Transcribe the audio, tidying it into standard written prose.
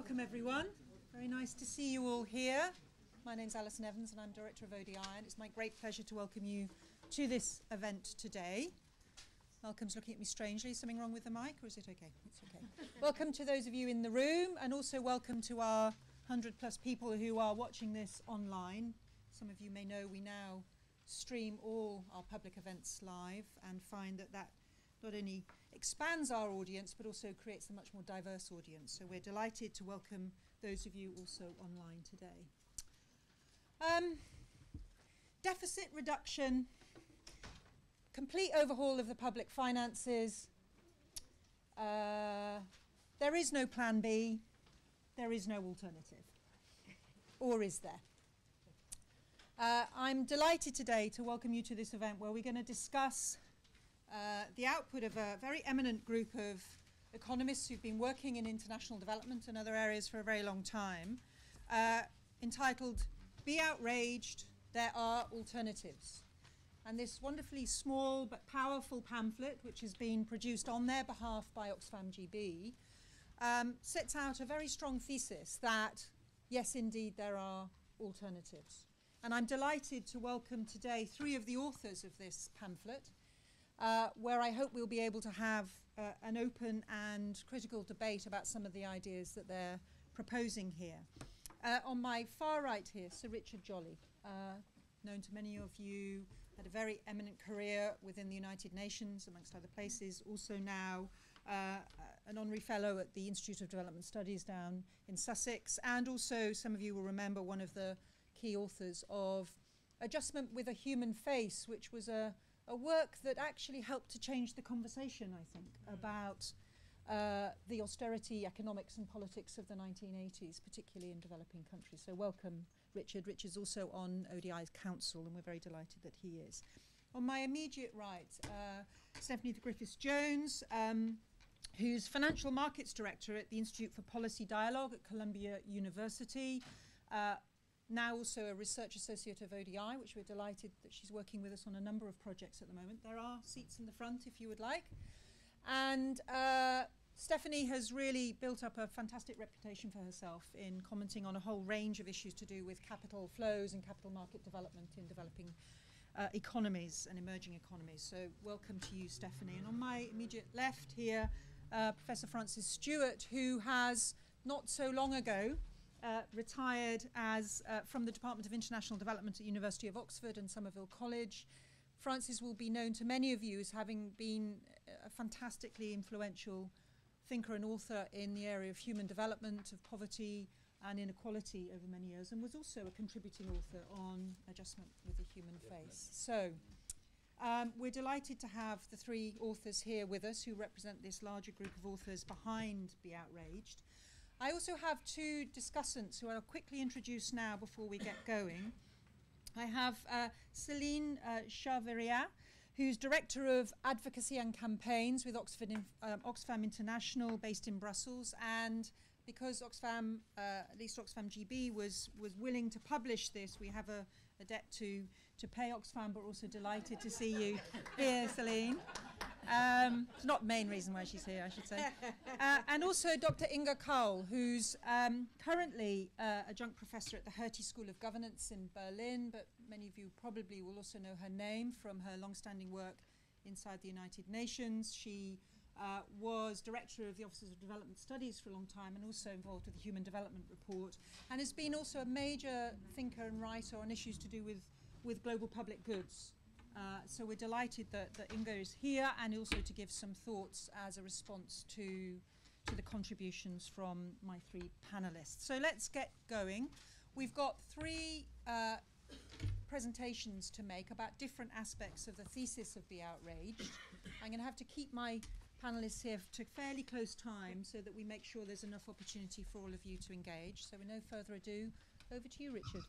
Welcome everyone. Very nice to see you all here. My name's Alison Evans and I'm Director of ODI, and it's my great pleasure to welcome you to this event today. Malcolm's looking at me strangely. Is something wrong with the mic, or is it okay? It's okay. Welcome to those of you in the room, and also welcome to our 100+ people who are watching this online. Some of you may know we now stream all our public events live and find that that not only expands our audience but also creates a much more diverse audience. So we're delighted to welcome those of you also online today. Deficit reduction, complete overhaul of the public finances. There is no plan B, there is no alternative. Or is there? I'm delighted today to welcome you to this event where we're going to discuss the output of a very eminent group of economists who've been working in international development and other areas for a very long time, entitled Be Outraged, There Are Alternatives. And this wonderfully small but powerful pamphlet, which has been produced on their behalf by Oxfam GB, sets out a very strong thesis that, yes, indeed, there are alternatives. And I'm delighted to welcome today 3 of the authors of this pamphlet, where I hope we'll be able to have an open and critical debate about some of the ideas that they're proposing here. On my far right here, Sir Richard Jolly, known to many of you, had a very eminent career within the United Nations, amongst other places, also now an honorary fellow at the Institute of Development Studies down in Sussex, and also some of you will remember one of the key authors of Adjustment with a Human Face, which was a work that actually helped to change the conversation, I think, about the austerity economics and politics of the 1980s, particularly in developing countries. So welcome, Richard. Richard's also on ODI's council, and we're very delighted that he is. On my immediate right, Stephanie Griffiths-Jones, who's Financial Markets Director at the Institute for Policy Dialogue at Columbia University, now also a Research Associate of ODI, which we're delighted that she's working with us on a number of projects at the moment. There are seats in the front if you would like. And Stephanie has really built up a fantastic reputation for herself in commenting on a whole range of issues to do with capital flows and capital market development in developing economies and emerging economies. So welcome to you, Stephanie. And on my immediate left here, Professor Frances Stewart, who has not so long ago retired as from the Department of International Development at University of Oxford and Somerville College. Frances will be known to many of you as having been a fantastically influential thinker and author in the area of human development, of poverty and inequality over many years, and was also a contributing author on Adjustment with a Human Face. So we're delighted to have the 3 authors here with us who represent this larger group of authors behind Be Outraged. I also have 2 discussants who I'll quickly introduce now before we get going. I have Celine Charveria, who's Director of Advocacy and Campaigns with Oxfam International, based in Brussels. And because Oxfam, at least Oxfam GB, was willing to publish this, we have a debt to pay Oxfam, but we're also delighted to see you here, Celine. It's not the main reason why she's here, I should say. And also Dr. Inga Kaul, who's currently adjunct professor at the Hertie School of Governance in Berlin, but many of you probably will also know her name from her long-standing work inside the United Nations. She was director of the Offices of Development Studies for a long time and also involved with the Human Development Report, and has been also a major thinker and writer on issues to do with global public goods. So we're delighted that Inga is here, and also to give some thoughts as a response to the contributions from my 3 panelists. So let's get going. We've got 3 presentations to make about different aspects of the thesis of Be Outraged. I'm going to have to keep my panelists here to fairly close time so that we make sure there's enough opportunity for all of you to engage. So with no further ado, over to you, Richard.